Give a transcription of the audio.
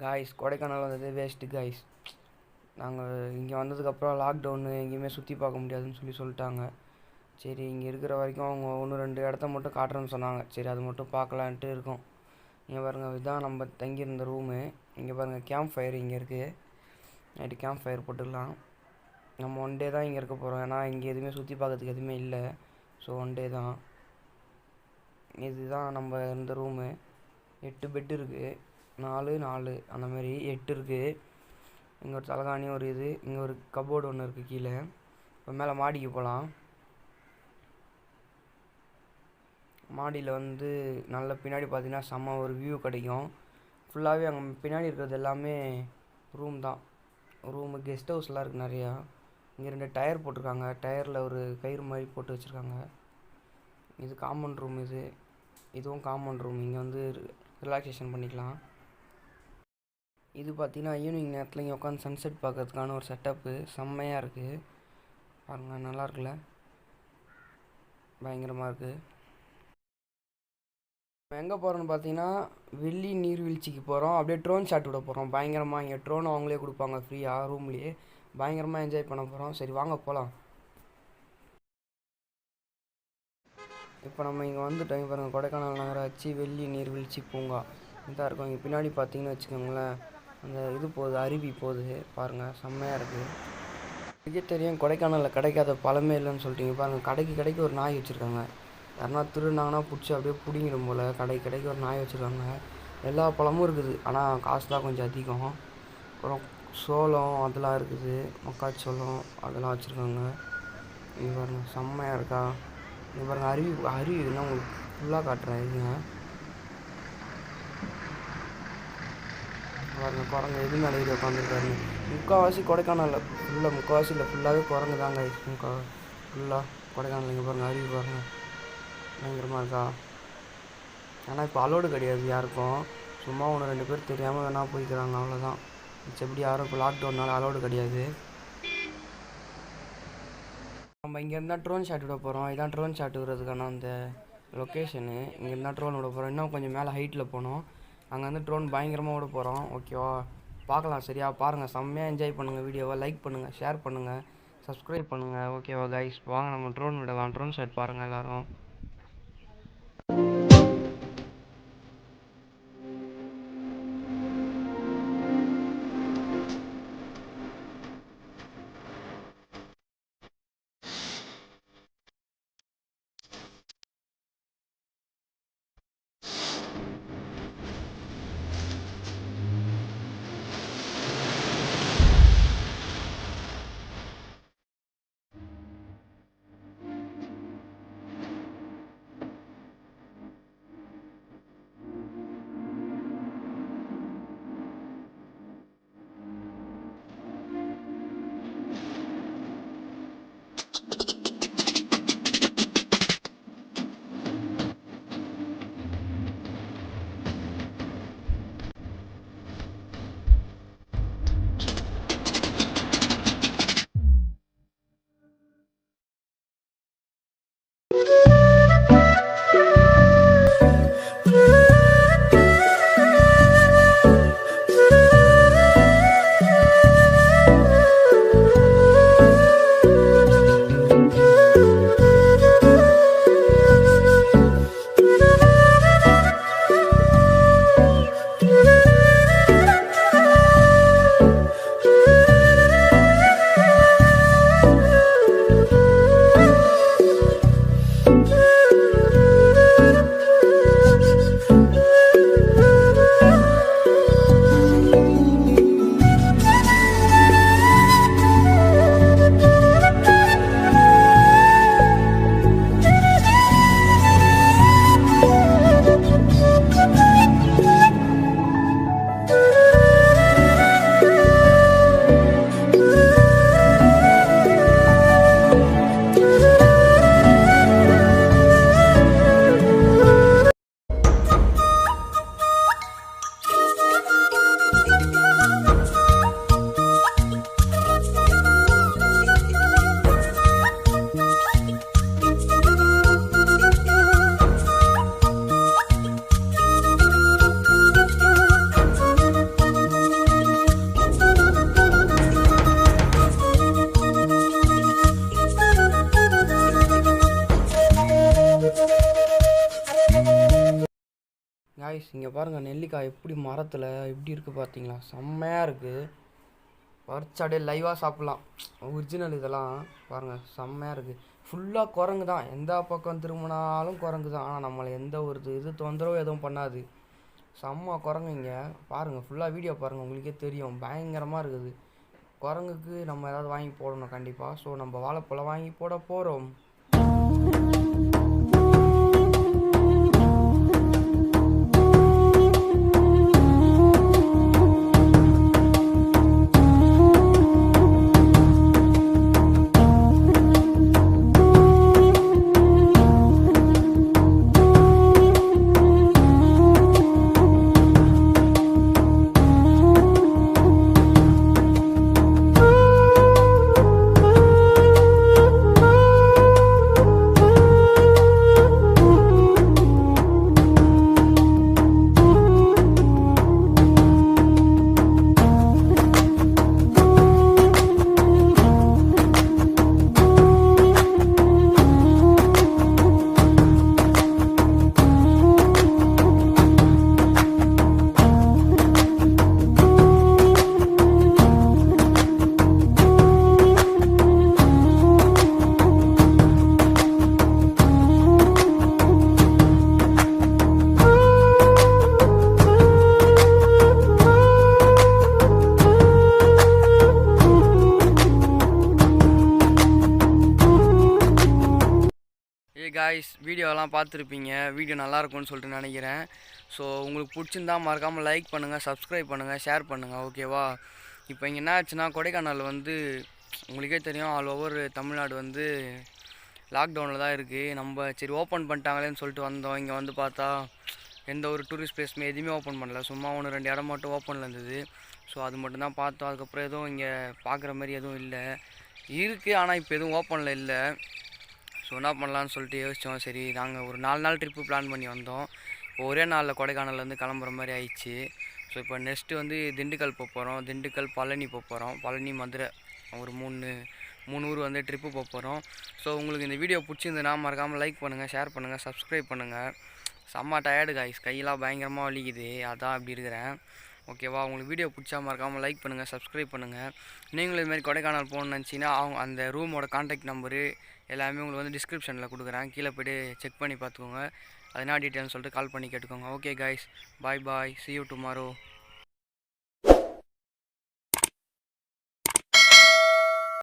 Guys Kodaikanal வந்தது waste guys. நாங்கள் இங்கே வந்ததுக்கப்புறம் லாக்டவுனு எங்கேயுமே சுற்றி பார்க்க முடியாதுன்னு சொல்லிட்டாங்க. சரி இங்கே இருக்கிற வரைக்கும் அவங்க 1-2 இடத்த மட்டும் காட்டுறேன்னு சொன்னாங்க. சரி அது மட்டும் பார்க்கலான்ட்டு இருக்கோம். இங்கே பாருங்கள், இதுதான் நம்ம தங்கியிருந்த ரூமு. இங்கே பாருங்கள், கேம்ப் ஃபயர் இங்கே இருக்குது. நைட்டு கேம்ப் ஃபயர் போட்டுக்கலாம். நம்ம 1 டே தான் இங்கே இருக்க போகிறோம். ஏன்னா இங்கே எதுவுமே சுற்றி பார்க்கறதுக்கு எதுவுமே இல்லை. ஸோ 1 டே தான். இதுதான் நம்ம இருந்த ரூமு. 8 பெட்டு இருக்குது. 4 அந்தமாரி 8 இருக்குது. இங்கே ஒரு தலகாணி ஒரு இது, இங்கே ஒரு கபோர்டு ஒன்று இருக்குது கீழே. இப்போ மேலே மாடிக்கு போகலாம். மாடியில் வந்து நல்ல பின்னாடி பார்த்தீங்கன்னா செம்ம ஒரு வியூ கிடைக்கும். ஃபுல்லாகவே அங்கே பின்னாடி இருக்கிறது எல்லாமே ரூம் தான். ரூமு கெஸ்ட் ஹவுஸ்லாம் இருக்குது நிறையா. இங்கே 2 டயர் போட்டிருக்காங்க. டயரில் ஒரு கயிறு மாதிரி போட்டு வச்சுருக்காங்க. இது காமன் ரூம். இதுவும் காமன் ரூம். இங்கே வந்து ரிலாக்ஸேஷன் பண்ணிக்கலாம். இது பார்த்திங்கன்னா ஈவினிங் நேரத்தில் இங்கே உட்காந்து சன்செட் பார்க்கறதுக்கான ஒரு செட்டப்பு செம்மையாக இருக்குது. பாருங்கள், நல்லா இருக்குல்ல, பயங்கரமாக இருக்குது. நம்ம எங்கே போகிறோன்னு பார்த்தீங்கன்னா வெள்ளி நீர்வீழ்ச்சிக்கு போகிறோம். அப்படியே ட்ரோன் ஷாட் விட போகிறோம். பயங்கரமாக இங்கே ட்ரோன் அவங்களே கொடுப்பாங்க ஃப்ரீயாக ரூம்லேயே. பயங்கரமாக என்ஜாய் பண்ண போகிறோம். சரி வாங்க போகலாம். இப்போ நம்ம இங்கே வந்துட்டோம். இங்கே பாருங்கள், கொடைக்கானல் நகராட்சி வெள்ளி நீர்வீழ்ச்சி பூங்கா இதாக இருக்கும். இங்கே பின்னாடி பார்த்தீங்கன்னு வச்சுக்கோங்களேன், அந்த இது போகுது, அருவி போகுது. பாருங்கள், செம்மையாக இருக்குது. இதுக்கே தெரியும் கொடைக்கானலில் கிடைக்காத பழமே இல்லைன்னு சொல்லிட்டீங்க. பாருங்கள், கடைக்கு ஒரு நாய் வச்சுருக்காங்க. யாருனா திருநாங்கன்னா பிடிச்சி அப்படியே பிடிங்கிடும் போல். கடைக்கு ஒரு நாய் வச்சுருக்காங்க. எல்லா பழமும் இருக்குது, ஆனால் காசு தான் கொஞ்சம் அதிகம். அப்புறம் சோளம் அதெல்லாம் இருக்குது, மக்காச்சோளம் அதெல்லாம் வச்சுருக்காங்க. இங்கே பாருங்கள், செம்மையாக இருக்கா. இங்கே பாருங்கள், அருவிலாம் உங்களுக்கு ஃபுல்லாக காட்டுறேன். இதுங்க பாருங்கள், குரங்கு எது மேலே ஏறி உட்காந்துருக்காரு. முக்கால்வாசி கொடைக்கானலில் ஃபுல்லாகவே குரங்கு தாங்க. ஃபுல்லாக கொடைக்கானல். இங்கே பாருங்கள், அருவி பாருங்கள், பயங்கரமாக இருக்கா. ஆனால் இப்போ அலோடு கிடையாது யாருக்கும். சும்மா 1-2 பேர் தெரியாமல் வேணால் போய்க்கிறாங்க, அவ்வளோதான். எப்படி யாரும் இப்போ லாக்டவுன்னால அலோடு கிடையாது. நம்ம இங்கே இருந்தால் ட்ரோன் ஷாட் விட போகிறோம். இதான் ட்ரோன் ஷாட் விடுறதுக்கான அந்த லொக்கேஷனு. இங்கே இருந்தால் ட்ரோன் விட போகிறோம். இன்னும் கொஞ்சம் மேலே ஹைட்டில் போகணும். அங்கே வந்து ட்ரோன் பயங்கரமாக விட போகிறோம். ஓகேவா, பார்க்கலாம். சரியா, பாருங்கள், செம்மையாக என்ஜாய் பண்ணுங்கள். வீடியோவை லைக் பண்ணுங்கள், ஷேர் பண்ணுங்கள், சப்ஸ்கிரைப் பண்ணுங்கள். ஓகேவா கைஸ், வாங்க நம்ம ட்ரோன் விடலாம். ட்ரோன் ஷாட் பாருங்கள் எல்லோரும். காய்ஸ் இங்கே பாருங்கள் நெல்லிக்காய் எப்படி மரத்தில் எப்படி இருக்குது பார்த்தீங்களா, செம்மையாக இருக்குது. பறிச்சு அப்படியே லைவாக சாப்பிட்லாம். ஒரிஜினல் இதெல்லாம் பாருங்கள் செம்மையாக இருக்குது. ஃபுல்லாக குரங்கு தான், எந்த பக்கம் திரும்பினாலும் குரங்கு தான். ஆனால் நம்மளை எந்த ஒரு இது தொந்தரவும் எதுவும் பண்ணாது. செம்ம குரங்கு இங்கே பாருங்கள், ஃபுல்லாக வீடியோ பாருங்கள், உங்களுக்கே தெரியும். பயங்கரமாக இருக்குது. குரங்குக்கு நம்ம ஏதாவது வாங்கி போடணும் கண்டிப்பாக. ஸோ நம்ம வாழைப்பழம் வாங்கி போட போகிறோம். காய்ஸ் வீடியோலாம் பார்த்துருப்பீங்க. வீடியோ நல்லாயிருக்கும்னு சொல்லிட்டு நினைக்கிறேன். ஸோ உங்களுக்கு பிடிச்சிருந்தா மறக்காமல் லைக் பண்ணுங்கள், சப்ஸ்கிரைப் பண்ணுங்கள், ஷேர் பண்ணுங்கள். ஓகேவா? இப்போ இங்கே என்ன ஆச்சுன்னா, கொடைக்கானல் வந்து உங்களுக்கே தெரியும், ஆல் ஓவர் தமிழ்நாடு வந்து லாக்டவுனில் தான் இருக்குது. நம்ம சரி ஓப்பன் பண்ணிட்டாங்களேன்னு சொல்லிட்டு வந்தோம். இங்கே வந்து பார்த்தா எந்த ஒரு டூரிஸ்ட் பிளேஸுமே எதுவுமே ஓப்பன் பண்ணல. சும்மா 1-2 இடம் மட்டும் ஓப்பனில் இருந்தது. ஸோ அது மட்டும்தான் பார்த்தோம். அதுக்கப்புறம் எதுவும் இங்கே பார்க்குற மாதிரி எதுவும் இல்லை. இருக்குது, ஆனால் இப்போ எதுவும் ஓப்பனில் இல்லை. ஸோ என்ன பண்ணலான்னு சொல்லிட்டு யோசித்தோம். சரி நாங்கள் ஒரு 4 நாள் ட்ரிப்பு பிளான் பண்ணி வந்தோம். இப்போ ஒரே நாளில் கொடைக்கானல்லேருந்து கிளம்புற மாதிரி ஆயிடுச்சு. ஸோ இப்போ நெக்ஸ்ட்டு வந்து திண்டுக்கல் போக போகிறோம். திண்டுக்கல், பழனி போக போகிறோம். பழனி, மதுரை, ஒரு 3 ஊர் வந்து ட்ரிப்பு போக போகிறோம். ஸோ உங்களுக்கு இந்த வீடியோ பிடிச்சிருந்துன்னா மறக்காமல் லைக் பண்ணுங்கள், ஷேர் பண்ணுங்கள், சப்ஸ்கிரைப் பண்ணுங்கள். செம்ம டயர்டு காய்ஸ், கையெல்லாம் பயங்கரமாக வலிக்குது, அதான் அப்படி இருக்கிறேன். ஓகேவா? உங்களுக்கு வீடியோ பிடிச்சா மறக்காமல் லைக் பண்ணுங்கள், சப்ஸ்கிரைப் பண்ணுங்கள். நீங்களும் இதுமாதிரி கொடைக்கானல் போகணுன்னு நினச்சிங்கன்னா அந்த ரூமோட கான்டாக்ட் நம்பரு எல்லாமே உங்களுக்கு வந்து டிஸ்கிரிப்ஷனில் கொடுக்குறேன். கீழே போய்ட்டு செக் பண்ணி பார்த்துக்கோங்க. அது என்ன டீட்டெயில்னு சொல்லிட்டு கால் பண்ணி கேட்டுக்கோங்க. Okay guys, bye bye, see you tomorrow.